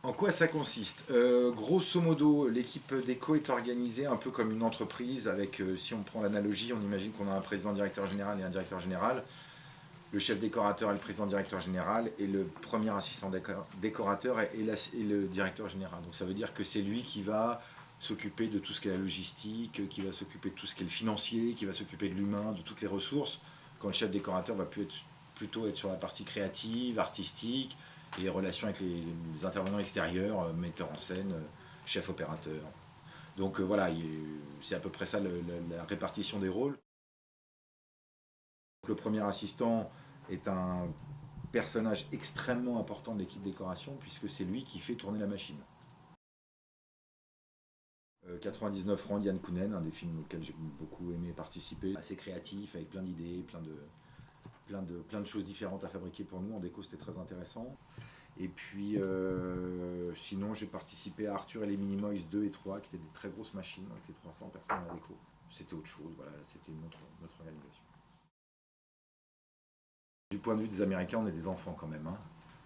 En quoi ça consiste? Grosso modo, l'équipe déco est organisée un peu comme une entreprise avec, si on prend l'analogie, on imagine qu'on a un président directeur général et un directeur général. Le chef décorateur est le président directeur général et le premier assistant décorateur est le directeur général. Donc ça veut dire que c'est lui qui va s'occuper de tout ce qui est la logistique, qui va s'occuper de tout ce qui est le financier, qui va s'occuper de l'humain, de toutes les ressources, quand le chef décorateur va plutôt être sur la partie créative, artistique, et les relations avec les intervenants extérieurs, metteurs en scène, chef opérateur. Donc voilà, c'est à peu près ça la répartition des rôles. Le premier assistant est un personnage extrêmement important de l'équipe décoration puisque c'est lui qui fait tourner la machine. 99 francs d'Yann Kounen, un des films auxquels j'ai beaucoup aimé participer, assez créatif, avec plein d'idées, plein de choses différentes à fabriquer pour nous. En déco, c'était très intéressant. Et puis, sinon, j'ai participé à Arthur et les Minimoys 2 et 3, qui étaient des très grosses machines, on était 300 personnes à déco. C'était autre chose, voilà, c'était notre organisation. Du point de vue des Américains, on est des enfants quand même. Hein.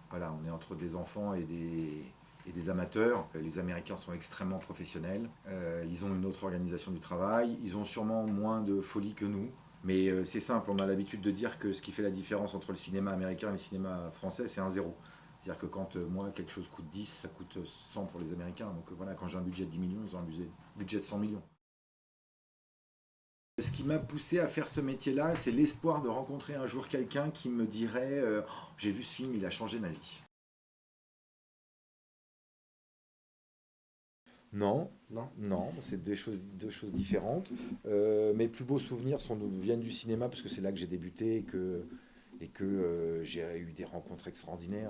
Voilà, on est entre des enfants et des amateurs. Les Américains sont extrêmement professionnels. Ils ont une autre organisation du travail. Ils ont sûrement moins de folie que nous. Mais c'est simple, on a l'habitude de dire que ce qui fait la différence entre le cinéma américain et le cinéma français, c'est un zéro. C'est-à-dire que quand moi, quelque chose coûte 10, ça coûte 100 pour les Américains. Donc voilà, quand j'ai un budget de 10 millions, ils ont un budget de 100 millions. Ce qui m'a poussé à faire ce métier-là, c'est l'espoir de rencontrer un jour quelqu'un qui me dirait oh, j'ai vu ce film, il a changé ma vie. Non, non, c'est deux choses différentes. Mes plus beaux souvenirs viennent du cinéma parce que c'est là que j'ai débuté et que j'ai eu des rencontres extraordinaires.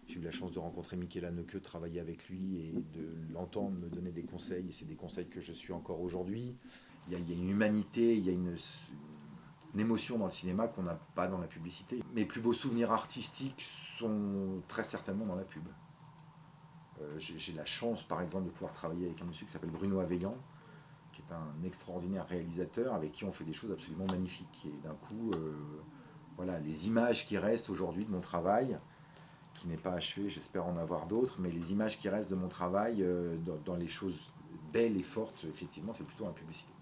J'ai eu la chance de rencontrer Michael Haneke, de travailler avec lui et de l'entendre me donner des conseils. Et c'est des conseils que je suis encore aujourd'hui. Il y a une humanité, il y a une émotion dans le cinéma qu'on n'a pas dans la publicité. Mes plus beaux souvenirs artistiques sont très certainement dans la pub. J'ai la chance, par exemple, de pouvoir travailler avec un monsieur qui s'appelle Bruno Aveillant, qui est un extraordinaire réalisateur avec qui on fait des choses absolument magnifiques. Et d'un coup, voilà, les images qui restent aujourd'hui de mon travail, qui n'est pas achevé, j'espère en avoir d'autres, mais les images qui restent de mon travail dans les choses belles et fortes, effectivement, c'est plutôt la publicité.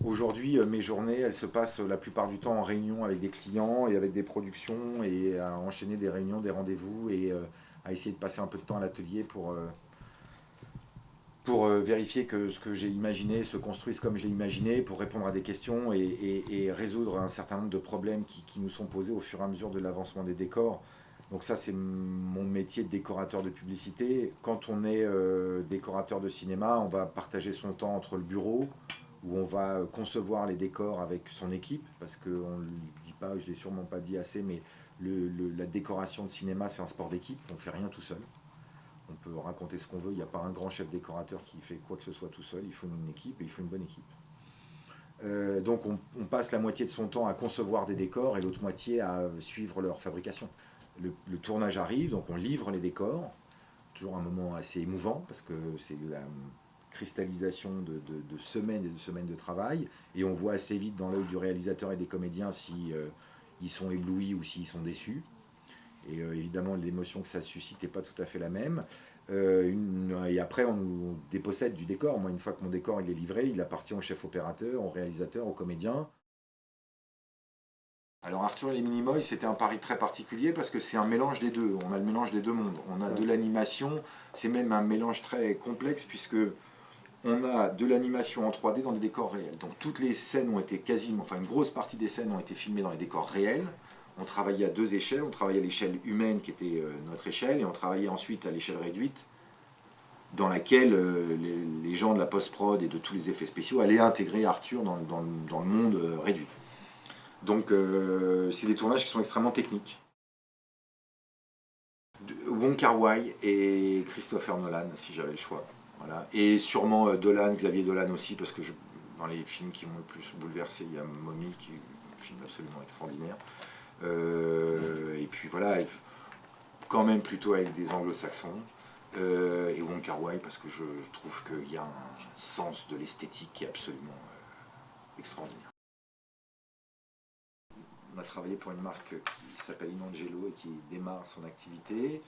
Aujourd'hui, mes journées, elles se passent la plupart du temps en réunion avec des clients et avec des productions et à enchaîner des réunions, des rendez-vous et à essayer de passer un peu de temps à l'atelier pour vérifier que ce que j'ai imaginé se construise comme je l'ai imaginé, pour répondre à des questions et résoudre un certain nombre de problèmes qui nous sont posés au fur et à mesure de l'avancement des décors. Donc ça, c'est mon métier de décorateur de publicité. Quand on est décorateur de cinéma, on va partager son temps entre le bureau, où on va concevoir les décors avec son équipe, parce qu'on ne le dit pas, je ne l'ai sûrement pas dit assez, mais la décoration de cinéma, c'est un sport d'équipe, on ne fait rien tout seul. On peut raconter ce qu'on veut, il n'y a pas un grand chef décorateur qui fait quoi que ce soit tout seul, il faut une équipe et il faut une bonne équipe. Donc on passe la moitié de son temps à concevoir des décors et l'autre moitié à suivre leur fabrication. Le tournage arrive, donc on livre les décors, toujours un moment assez émouvant parce que c'est la cristallisation de semaines et de semaines de travail et on voit assez vite dans l'œil du réalisateur et des comédiens si ils sont éblouis ou s'ils sont déçus. Et évidemment, l'émotion que ça suscite n'est pas tout à fait la même. Et après, on nous dépossède du décor. Moi, une fois que mon décor il est livré, il appartient au chef opérateur, au réalisateur, au comédien. Alors Arthur et les Minimoys, c'était un pari très particulier parce que c'est un mélange des deux. On a le mélange des deux mondes. On a de l'animation, c'est même un mélange très complexe puisque on a de l'animation en 3D dans des décors réels. Donc toutes les scènes ont été quasiment, enfin une grosse partie des scènes ont été filmées dans les décors réels. On travaillait à deux échelles, on travaillait à l'échelle humaine qui était notre échelle et on travaillait ensuite à l'échelle réduite dans laquelle les gens de la post-prod et de tous les effets spéciaux allaient intégrer Arthur dans le monde réduit. Donc c'est des tournages qui sont extrêmement techniques. Wong Kar-wai et Christopher Nolan, si j'avais le choix. Voilà. Et sûrement Dolan, Xavier Dolan aussi, parce que dans les films qui m'ont le plus bouleversé, il y a Mommy, qui est un film absolument extraordinaire. Et puis voilà, quand même plutôt avec des anglo-saxons. Et Wong Kar-wai, parce que je trouve qu'il y a un sens de l'esthétique qui est absolument extraordinaire. On a travaillé pour une marque qui s'appelle Inangelo et qui démarre son activité.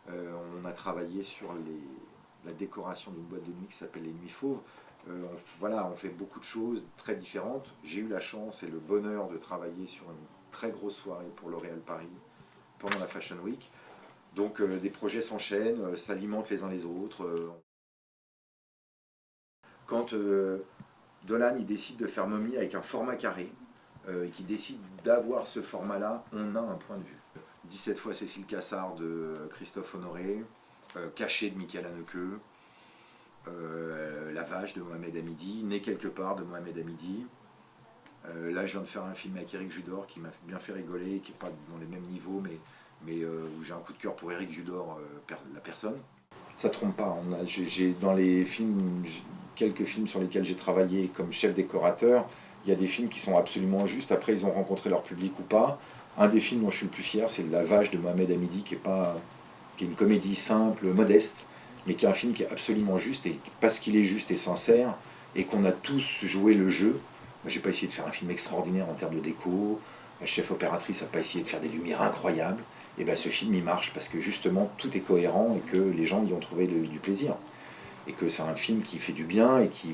On a travaillé sur la décoration d'une boîte de nuit qui s'appelle les Nuits Fauves. On fait beaucoup de choses très différentes. J'ai eu la chance et le bonheur de travailler sur une très grosse soirée pour L'Oréal Paris pendant la Fashion Week. Donc des projets s'enchaînent, s'alimentent les uns les autres. Quand Dolan il décide de faire Mommy avec un format carré, et qui décide d'avoir ce format-là, on a un point de vue. 17 fois Cécile Cassard de Christophe Honoré, Caché de Michael Haneke, La Vache de Mohamed Hamidi, Né quelque part de Mohamed Hamidi. Là, je viens de faire un film avec Éric Judor qui m'a bien fait rigoler, qui n'est pas dans les mêmes niveaux, mais où j'ai un coup de cœur pour Éric Judor, la personne. Ça ne trompe pas. Dans les films, quelques films sur lesquels j'ai travaillé comme chef décorateur, il y a des films qui sont absolument justes. Après, ils ont rencontré leur public ou pas. Un des films dont je suis le plus fier, c'est La Vache de Mohamed Hamidi, qui est une comédie simple, modeste, mais qui est un film qui est absolument juste, et parce qu'il est juste et sincère, et qu'on a tous joué le jeu. Moi, j'ai pas essayé de faire un film extraordinaire en termes de déco. La chef opératrice n'a pas essayé de faire des lumières incroyables. Et bien, ce film, il marche parce que justement, tout est cohérent et que les gens y ont trouvé du plaisir. Et que c'est un film qui fait du bien et qui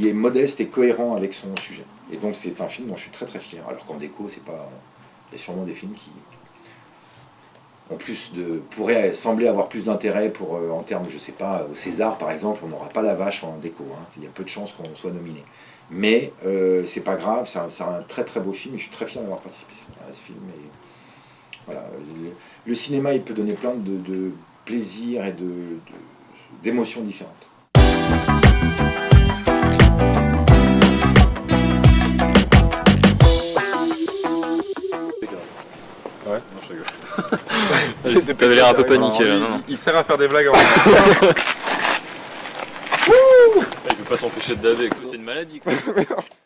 est modeste et cohérent avec son sujet. Et donc c'est un film dont je suis très très fier. Alors qu'en déco, c'est pas. Il y a sûrement des films qui pourraient sembler avoir plus d'intérêt pour en termes, je sais pas, au César par exemple, on n'aura pas La Vache en déco. Hein. Il y a peu de chances qu'on soit nominé. Mais c'est pas grave, c'est un très très beau film et je suis très fier d'avoir participé à ce film. Et voilà, le cinéma, il peut donner plein de plaisir et d'émotions différentes. Ouais, non, je rigole. T'avais l'air un peu paniqué là, non? Il sert à faire des blagues en Il peut pas s'empêcher de daver, c'est une maladie quoi.